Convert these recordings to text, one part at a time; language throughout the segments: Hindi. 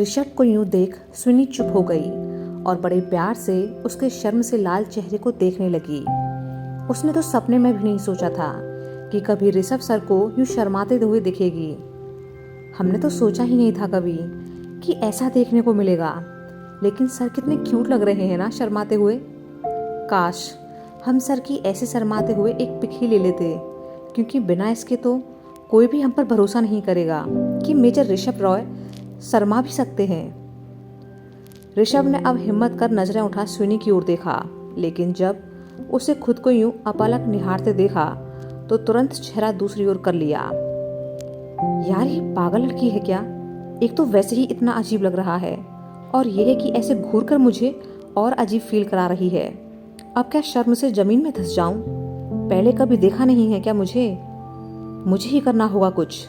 ऋषभ को यूं देख सुनी चुप हो गई और बड़े प्यार से उसके शर्म से लाल चेहरे को देखने लगी। उसने तो सपने में भी नहीं सोचा था कि कभी ऋषभ सर को यूं शर्माते हुए दिखेगी। हमने तो सोचा ही नहीं था कभी कि ऐसा देखने को मिलेगा, लेकिन सर कितने क्यूट लग रहे हैं ना शर्माते हुए। काश हम सर की ऐसे शर्माते हुए एक पिक ही ले लेते, क्योंकि बिना इसके तो कोई भी हम पर भरोसा नहीं करेगा कि मेजर ऋषभ रॉय शर्मा भी सकते हैं। ऋषभ ने अब हिम्मत कर नजरें उठा सुनी की ओर देखा, लेकिन जब उसे खुद को यूं अपलक निहारते देखा तो तुरंत चेहरा दूसरी ओर कर लिया। यार ये पागल लड़की है क्या? एक तो वैसे ही इतना अजीब लग रहा है, और यह है कि ऐसे घूर कर मुझे और अजीब फील करा रही है। अब क्या शर्म से जमीन में धंस जाऊं? पहले कभी देखा नहीं है क्या मुझे ही करना होगा कुछ।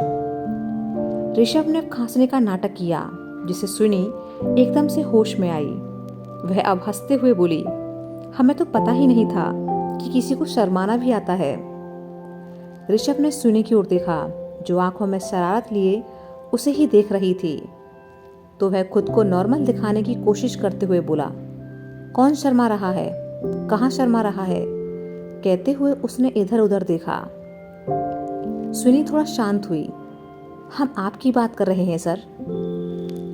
ऋषभ ने खांसने का नाटक किया, जिसे सुनी एकदम से होश में आई। वह अब हंसते हुए बोली, हमें तो पता ही नहीं था कि किसी को शर्माना भी आता है। ऋषभ ने सुनी की ओर देखा, जो आंखों में शरारत लिए उसे ही देख रही थी। तो वह खुद को नॉर्मल दिखाने की कोशिश करते हुए बोला, कौन शर्मा रहा है? कहाँ शर्मा रहा है? कहते हुए उसने इधर उधर देखा। सुनी थोड़ा शांत हुई। हम आपकी बात कर रहे हैं सर।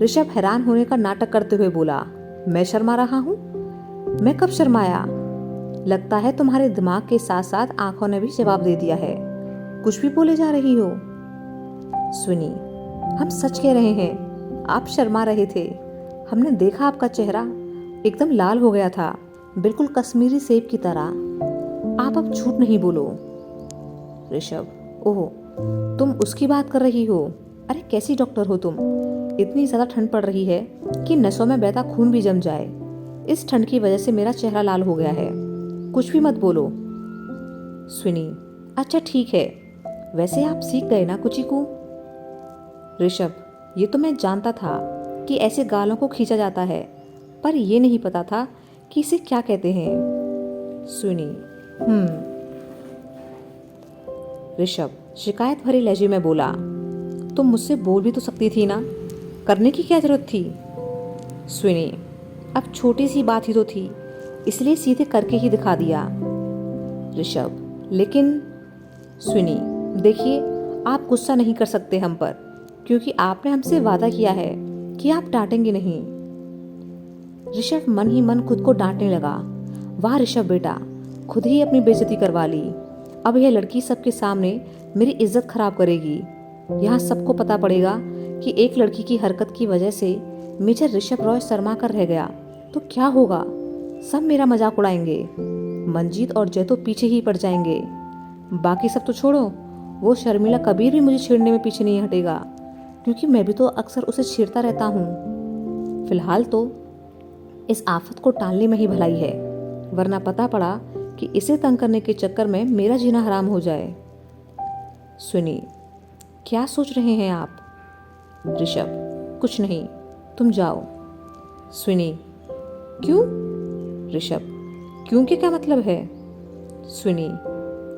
ऋषभ हैरान होने का नाटक करते हुए बोला, मैं शर्मा रहा हूँ? मैं कब शर्माया? लगता है तुम्हारे दिमाग के साथ साथ आंखों ने भी जवाब दे दिया है। कुछ भी बोले जा रही हो। सुनी, हम सच कह रहे हैं, आप शर्मा रहे थे। हमने देखा आपका चेहरा एकदम लाल हो गया था, बिल्कुल कश्मीरी सेब की तरह। आप अब झूठ नहीं बोलो। ऋषभ, ओह तुम उसकी बात कर रही हो? अरे कैसी डॉक्टर हो तुम? इतनी ज्यादा ठंड पड़ रही है कि नसों में बहता खून भी जम जाए। इस ठंड की वजह से मेरा चेहरा लाल हो गया है। कुछ भी मत बोलो। सुनी, अच्छा ठीक है, वैसे आप सीख गए ना कुची को? ऋषभ, ये तो मैं जानता था कि ऐसे गालों को खींचा जाता है, पर ये नहीं पता था कि इसे क्या कहते हैं। सुनी, ऋषभ शिकायत भरी लहजे में बोला, तुम मुझसे बोल भी तो सकती थी ना, करने की क्या जरूरत थी? सुनी, अब छोटी सी बात ही तो थी, इसलिए सीधे करके ही दिखा दिया। ऋषभ, लेकिन सुनी, देखिए आप गुस्सा नहीं कर सकते हम पर, क्योंकि आपने हमसे वादा किया है कि आप डांटेंगे नहीं। ऋषभ मन ही मन खुद को डांटने लगा। वाह ऋषभ बेटा, खुद ही अपनी बेइज्जती करवा ली। अब यह लड़की सबके सामने मेरी इज्जत खराब करेगी। यहाँ सबको पता पड़ेगा कि एक लड़की की हरकत की वजह से मेजर ऋषभ रॉय शर्मा कर रह गया, तो क्या होगा? सब मेरा मजाक उड़ाएंगे। मंजीत और जय तो पीछे ही पड़ जाएंगे। बाकी सब तो छोड़ो, वो शर्मिला कबीर भी मुझे छेड़ने में पीछे नहीं हटेगा, क्योंकि मैं भी तो अक्सर उसे छेड़ता रहता हूँ। फिलहाल तो इस आफत को टालने में ही भलाई है, वरना पता पड़ा कि इसे तंग करने के चक्कर में मेरा जीना हराम हो जाए। सुनी, क्या सोच रहे हैं आप? ऋषभ, कुछ नहीं, तुम जाओ। सुनी, क्यों? ऋषभ, क्यों के क्या मतलब है? सुनी,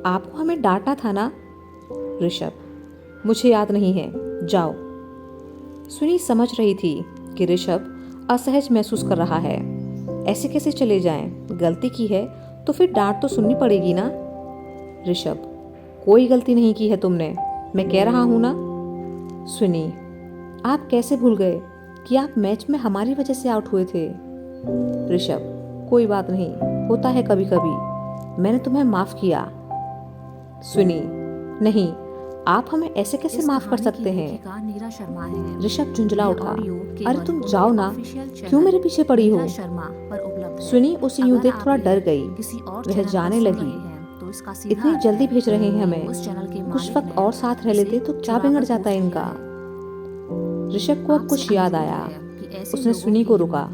आपको हमें डांटना था ना? ऋषभ, मुझे याद नहीं है, जाओ। सुनी समझ रही थी कि ऋषभ असहज महसूस कर रहा है। ऐसे कैसे चले जाएं? गलती की है तो फिर डांट तो सुननी पड़ेगी ना। ऋषभ, कोई गलती नहीं की है तुमने, मैं कह रहा हूं ना। सुनी, आप कैसे भूल गए कि आप मैच में हमारी वजह से आउट हुए थे? ऋषभ, कोई बात नहीं, होता है कभी कभी, मैंने तुम्हें माफ किया। सुनी, नहीं, आप हमें ऐसे कैसे माफ कर सकते हैं? ऋषभ झुंझला उठा, अरे तुम जाओ ना, क्यों मेरे पीछे पड़ी हो? सुनी उसे यूं देख थोड़ा डर गई। वह जाने लगी, इतनी जल्दी भेज रहे हैं हमें, कुछ वक्त और साथ रह लेते तो क्या बिगड़ जाता है इनका। ऋषभ को अब कुछ याद आया। उसने सुनी को रुका।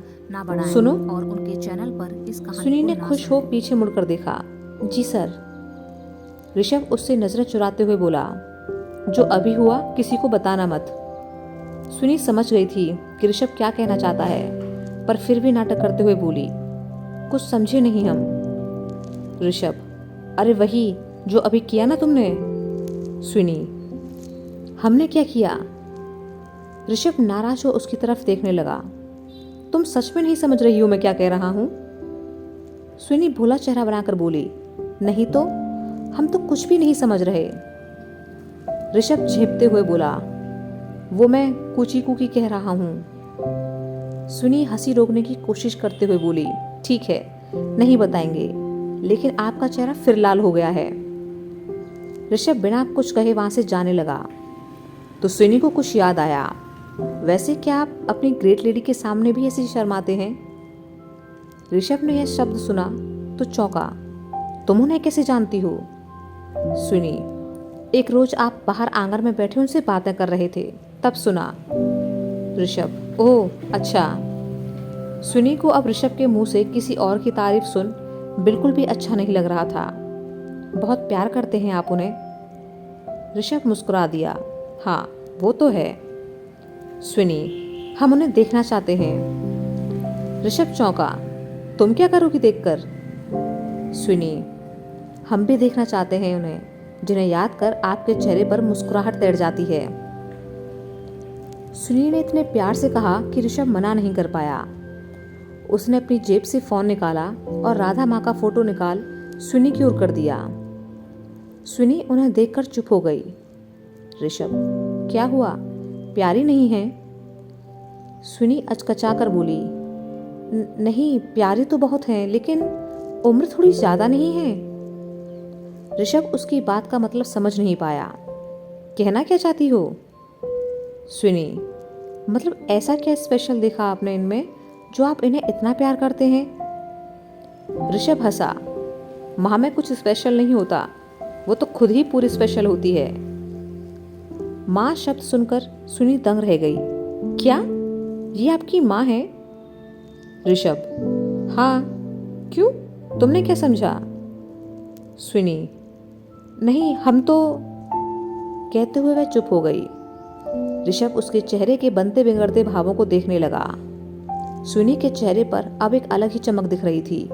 सुनो, और उनके चैनल पर इस कहानी सुनी ने खुश हो पीछे मुड़कर देखा। जी सर। ऋषभ उससे नजरें चुराते हुए बोला, जो अभी हुआ किसी को बताना मत। सुनी समझ गई थी कि ऋषभ क्या कहना चाहता है, पर फिर भी नाटक करते हुए बोली, कुछ समझे नहीं हम। ऋषभ, अरे वही जो अभी किया ना तुमने। सुनी, हमने क्या किया? ऋषभ नाराज हो उसकी तरफ देखने लगा। तुम सच में नहीं समझ रही हो मैं क्या कह रहा हूं? स्विनी भोला चेहरा बनाकर बोली, नहीं तो हम तो कुछ भी नहीं समझ रहे। ऋषभ झेपते हुए बोला, वो मैं कूची कुकी कह रहा हूं। स्विनी हंसी रोकने की कोशिश करते हुए बोली, ठीक है नहीं बताएंगे, लेकिन आपका चेहरा फिर लाल हो गया है। ऋषभ बिना कुछ कहे वहां से जाने लगा तो स्विनी को कुछ याद आया। वैसे क्या आप अपनी ग्रेट लेडी के सामने भी ऐसे शर्माते हैं? ऋषभ ने यह शब्द सुना तो चौंका। तुम उन्हें कैसे जानती हो? स्विनी, एक रोज आप बाहर आंगन में बैठे उनसे बातें कर रहे थे, तब सुना। ऋषभ, ओह अच्छा। स्विनी को अब ऋषभ के मुंह से किसी और की तारीफ सुन बिल्कुल भी अच्छा नहीं लग रहा था। बहुत प्यार करते हैं आप उन्हें? ऋषभ मुस्कुरा दिया, हाँ वो तो है। स्विनी, हम उन्हें देखना चाहते हैं। ऋषभ चौंका, तुम क्या करोगी देखकर? स्विनी, हम भी देखना चाहते हैं उन्हें, जिन्हें याद कर आपके चेहरे पर मुस्कुराहट तैर जाती है। स्विनी ने इतने प्यार से कहा कि ऋषभ मना नहीं कर पाया। उसने अपनी जेब से फोन निकाला और राधा माँ का फोटो निकाल स्विनी की ओर कर दिया। स्विनी उन्हें देखकर चुप हो गई। ऋषभ, क्या हुआ, प्यारी नहीं है? स्विनी अचकचा कर बोली, नहीं प्यारी तो बहुत है, लेकिन उम्र थोड़ी ज्यादा नहीं है? ऋषभ उसकी बात का मतलब समझ नहीं पाया। कहना क्या चाहती हो? स्विनी, मतलब ऐसा क्या स्पेशल देखा आपने इनमें जो आप इन्हें इतना प्यार करते हैं? ऋषभ हंसा, माँ में कुछ स्पेशल नहीं होता, वो तो खुद ही पूरी स्पेशल होती है। माँ शब्द सुनकर स्विनी दंग रह गई। क्या ये आपकी माँ है? ऋषभ, हाँ, क्यों, तुमने क्या समझा? स्विनी, नहीं हम तो। कहते हुए वह चुप हो गई। ऋषभ उसके चेहरे के बनते बिगड़ते भावों को देखने लगा। स्विनी के चेहरे पर अब एक अलग ही चमक दिख रही थी।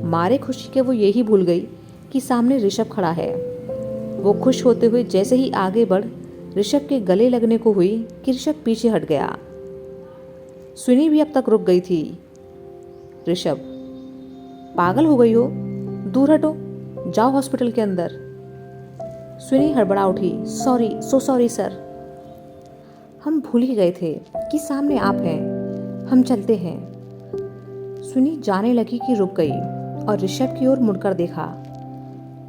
मारे खुशी के वो यही भूल गई कि सामने ऋषभ खड़ा है। वो खुश होते हुए जैसे ही आगे बढ़ ऋषभ के गले लगने को हुई कि ऋषभ पीछे हट गया। स्विनी भी अब तक रुक गई थी। ऋषभ, पागल हो गई हो, दूर हटो, जाओ हॉस्पिटल के अंदर। स्विनी हड़बड़ा उठी, सॉरी, सो सॉरी सर। हम भूल ही गए थे कि सामने आप हैं, हम चलते हैं। स्विनी जाने लगी कि रुक गई और ऋषभ की ओर मुड़कर देखा।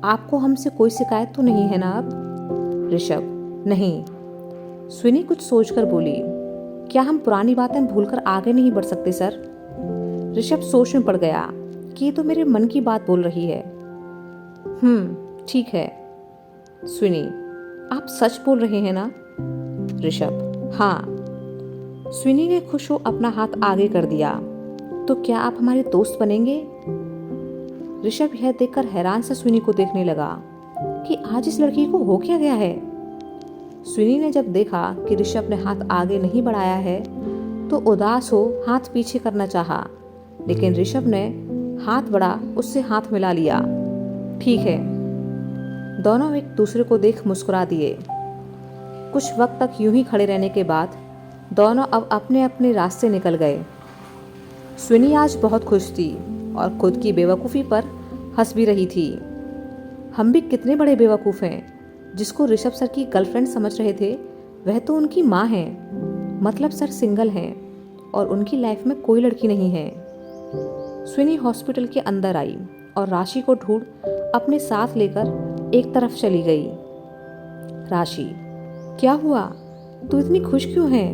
आपको हमसे कोई शिकायत तो नहीं है ना अब? ऋषभ, नहीं। स्विनी कुछ सोचकर बोली, क्या हम पुरानी बातें भूलकर आगे नहीं बढ़ सकते सर? ऋषभ सोच में पड़ गया कि ये तो मेरे मन की बात बोल रही है। ठीक है। स्विनी, आप सच बोल रहे हैं ना? ऋषभ, हाँ। स्विनी ने खुश हो अपना हाथ आगे कर दिया। तो क्या आप हमारे दोस्त बनेंगे? ऋषभ यह देखकर हैरान से स्विनी को देखने लगा कि आज इस लड़की को हो क्या गया है। स्विनी ने जब देखा कि ऋषभ ने हाथ आगे नहीं बढ़ाया है तो उदास हो हाथ पीछे करना चाहा, लेकिन ऋषभ ने हाथ बढ़ा उससे हाथ मिला लिया। ठीक है। दोनों एक दूसरे को देख मुस्कुरा दिए। कुछ वक्त तक यूं ही खड़े रहने के बाद दोनों अब अपने अपने रास्ते निकल गए। स्विनी आज बहुत खुश थी और खुद की बेवकूफ़ी पर हंस भी रही थी। हम भी कितने बड़े बेवकूफ़ हैं, जिसको ऋषभ सर की गर्लफ्रेंड समझ रहे थे वह तो उनकी माँ है। मतलब सर सिंगल हैं और उनकी लाइफ में कोई लड़की नहीं है। स्विनी हॉस्पिटल के अंदर आई और राशि को ढूंढ अपने साथ लेकर एक तरफ चली गई। राशि, क्या हुआ, तू इतनी खुश क्यों है?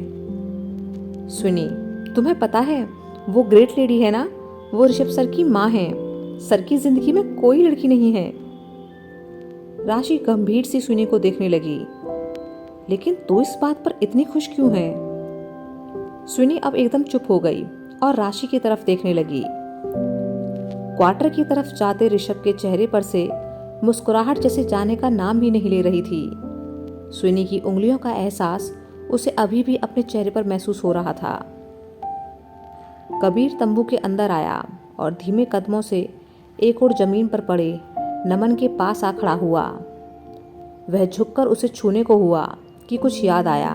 स्विनी, तुम्हें पता है वो ग्रेट लेडी है ना, वो ऋषभ सर की माँ है। सर की जिंदगी में कोई लड़की नहीं है। राशि गंभीर सी स्विनी को देखने लगी। लेकिन तू इस बात पर इतनी खुश क्यों है? स्विनी अब एकदम चुप हो गई और राशि की तरफ देखने लगी। क्वार्टर की तरफ जाते ऋषभ के चेहरे पर से मुस्कुराहट जैसे जाने का नाम भी नहीं ले रही थी। स्विनी की उंगलियों का एहसास उसे अभी भी अपने चेहरे पर महसूस हो रहा था। कबीर तंबू के अंदर आया और धीमे कदमों से एक और जमीन पर पड़े नमन के पास आ खड़ा हुआ। वह झुककर उसे छूने को हुआ कि कुछ याद आया।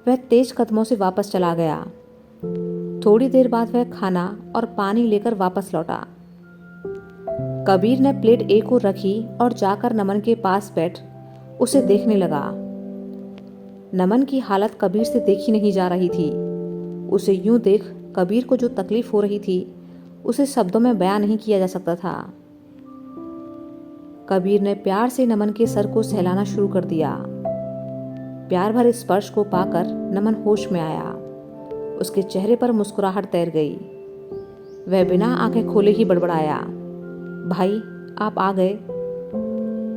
वह तेज कदमों से वापस चला गया। थोड़ी देर बाद वह खाना और पानी लेकर वापस लौटा। कबीर ने प्लेट एक और रखी और जाकर नमन के पास बैठ उसे देखने लगा। नमन की हालत कबीर से देखी नहीं जा रही थी। उसे यूं देख कबीर को जो तकलीफ हो रही थी उसे शब्दों में बयां नहीं किया जा सकता था। कबीर ने प्यार से नमन के सर को सहलाना शुरू कर दिया। प्यार भरे स्पर्श को पाकर नमन होश में आया। उसके चेहरे पर मुस्कुराहट तैर गई। वह बिना आंखें खोले ही बड़बड़ाया, भाई आप आ गए।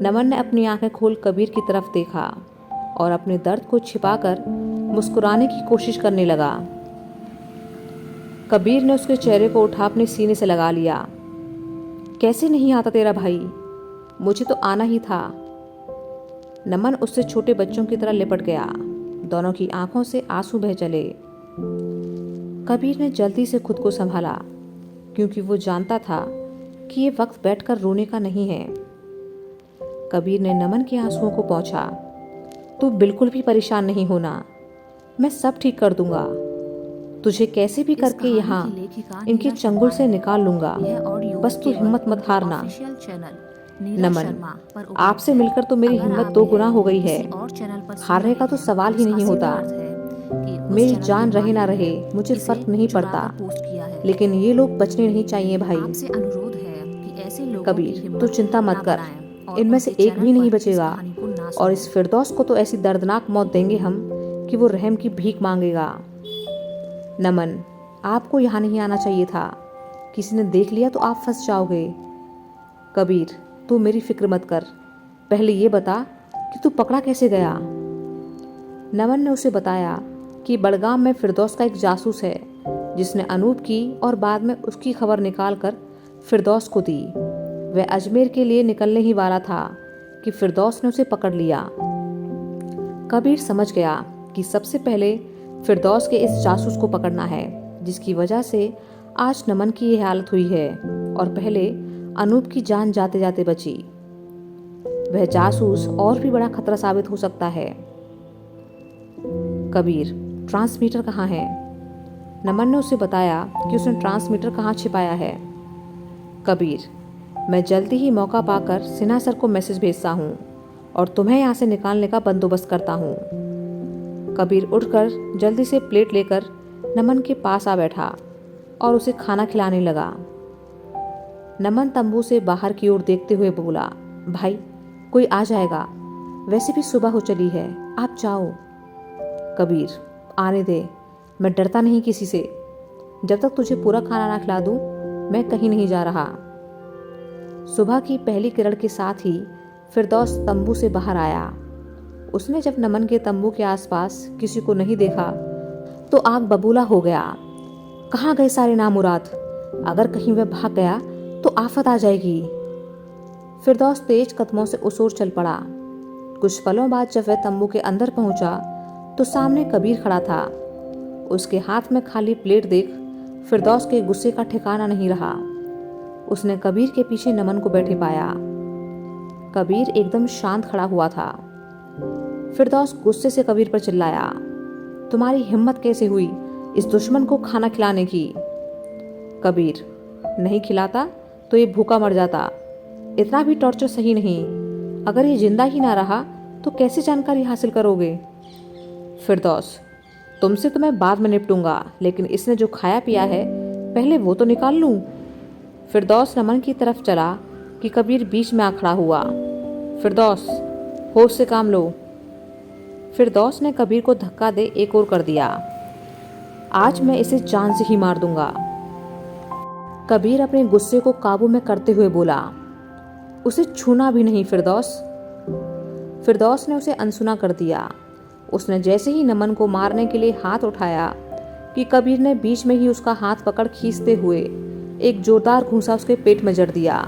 नमन ने अपनी आंखें खोल कबीर की तरफ देखा और अपने दर्द को छिपाकर मुस्कुराने की कोशिश करने लगा। कबीर ने उसके चेहरे को उठा अपने सीने से लगा लिया। कैसे नहीं आता तेरा भाई, मुझे तो आना ही था। नमन उससे छोटे बच्चों की तरह लिपट गया। दोनों की आंखों से आंसू बह चले। कबीर ने जल्दी से खुद को संभाला, क्योंकि वो जानता था कि ये वक्त बैठकर रोने का नहीं है। कबीर ने नमन के आंसुओं को पोंछा। तू बिल्कुल भी परेशान नहीं होना, मैं सब ठीक कर दूंगा। तुझे कैसे भी करके यहाँ इनके चंगुल से निकाल लूंगा। बस तू हिम्मत मत हारना। नमन, आपसे मिलकर तो मेरी हिम्मत 2 गुना हो गई है। हारने का तो सवाल ही नहीं होता। मेरी जान रहे ना रहे मुझे फर्क नहीं पड़ता, लेकिन ये लोग बचने नहीं चाहिए भाई। कबीर, तू चिंता मत कर, इनमें से एक भी नहीं बचेगा। और इस फिरदौस को तो ऐसी दर्दनाक मौत देंगे हम कि वो रहम की भीख मांगेगा। नमन, आपको यहाँ नहीं आना चाहिए था। किसी ने देख लिया तो आप फंस जाओगे। कबीर, तू मेरी फिक्र मत कर। पहले ये बता कि तू पकड़ा कैसे गया। नमन ने उसे बताया कि बड़गाम में फिरदौस का एक जासूस है जिसने अनूप की और बाद में उसकी खबर निकालकर फिरदौस को दी। वह अजमेर के लिए निकलने ही वाला था कि फिरदौस ने उसे पकड़ लिया। कबीर समझ गया कि सबसे पहले फिरदौस के इस जासूस को पकड़ना है, जिसकी वजह से आज नमन की यह हालत हुई है और पहले अनूप की जान जाते जाते बची। वह जासूस और भी बड़ा खतरा साबित हो सकता है। कबीर, ट्रांसमीटर कहाँ है? नमन ने उसे बताया कि उसने ट्रांसमीटर कहाँ छिपाया है। कबीर, मैं जल्दी ही मौका पाकर सिन्हा सर को मैसेज भेजता हूँ और तुम्हें यहाँ से निकालने का बंदोबस्त करता हूँ। कबीर उठकर जल्दी से प्लेट लेकर नमन के पास आ बैठा और उसे खाना खिलाने लगा। नमन तंबू से बाहर की ओर देखते हुए बोला, भाई कोई आ जाएगा, वैसे भी सुबह हो चली है, आप जाओ। कबीर, आने दे, मैं डरता नहीं किसी से। जब तक तुझे पूरा खाना ना खिला दूं, मैं कहीं नहीं जा रहा। सुबह की पहली किरण के साथ ही फिरदौस तंबू से बाहर आया। उसने जब नमन के तंबू के आसपास किसी को नहीं देखा तो आग बबूला हो गया। कहाँ गए सारे नामुराद? अगर कहीं वह भाग गया तो आफत आ जाएगी। फिरदौस तेज कदमों से उस ओर चल पड़ा। कुछ पलों बाद जब वह तंबू के अंदर पहुंचा तो सामने कबीर खड़ा था। उसके हाथ में खाली प्लेट देख फिरदौस के गुस्से का ठिकाना नहीं रहा। उसने कबीर के पीछे नमन को बैठे पाया। कबीर एकदम शांत खड़ा हुआ था। फिरदौस गुस्से से कबीर पर चिल्लाया, तुम्हारी हिम्मत कैसे हुई इस दुश्मन को खाना खिलाने की? कबीर, नहीं खिलाता तो ये भूखा मर जाता। इतना भी टॉर्चर सही नहीं। अगर ये जिंदा ही ना रहा तो कैसे जानकारी हासिल करोगे? फिरदौस, तुमसे तो मैं बाद में निपटूंगा, लेकिन इसने जो खाया पिया है पहले वो तो निकाल लूं। फिरदौस नमन की तरफ चला कि कबीर बीच में आ खड़ा हुआ। फिरदौस, होश से काम लो। फिरदौस ने कबीर को धक्का दे एक और कर दिया। आज मैं इसे जान से ही मार दूंगा। कबीर अपने गुस्से को काबू में करते हुए बोला, उसे छूना भी नहीं फिरदौस। फिरदौस ने उसे अनसुना कर दिया। उसने जैसे ही नमन को मारने के लिए हाथ उठाया कि कबीर ने बीच में ही उसका हाथ पकड़ खींचते हुए एक जोरदार घूंसा उसके पेट में जड़ दिया।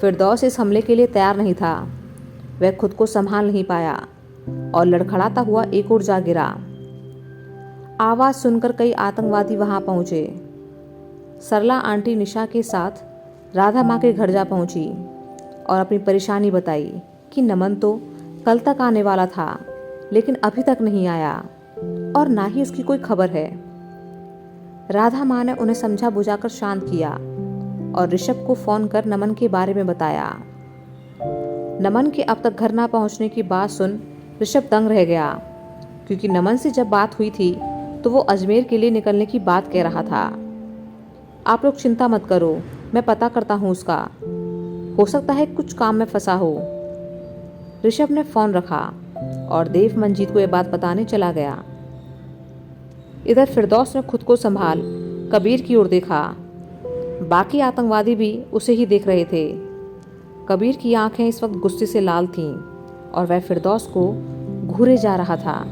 फिरदौस इस हमले के लिए तैयार नहीं था। वह खुद को संभाल नहीं पाया और लड़खड़ाता हुआ एक ओर जा गिरा। आवाज सुनकर कई आतंकवादी वहां पहुंचे। सरला आंटी निशा के साथ राधा माँ के घर जा पहुंची और अपनी परेशानी बताई कि नमन तो कल तक आने वाला था, लेकिन अभी तक नहीं आया और ना ही उसकी कोई खबर है। राधा माँ ने उन्हें समझा बुझाकर शांत किया और ऋषभ को फोन कर नमन के बारे में बताया। नमन के अब तक घर ना पहुंचने की बात सुन ऋषभ दंग रह गया, क्योंकि नमन से जब बात हुई थी तो वो अजमेर के लिए निकलने की बात कह रहा था। आप लोग चिंता मत करो, मैं पता करता हूँ उसका, हो सकता है कुछ काम में फंसा हो। ऋषभ ने फोन रखा और देव मंजीत को यह बात बताने चला गया। इधर फिरदौस ने खुद को संभाल कबीर की ओर देखा। बाकी आतंकवादी भी उसे ही देख रहे थे। कबीर की आंखें इस वक्त गुस्से से लाल थीं और वह फिरदौस को घूरे जा रहा था।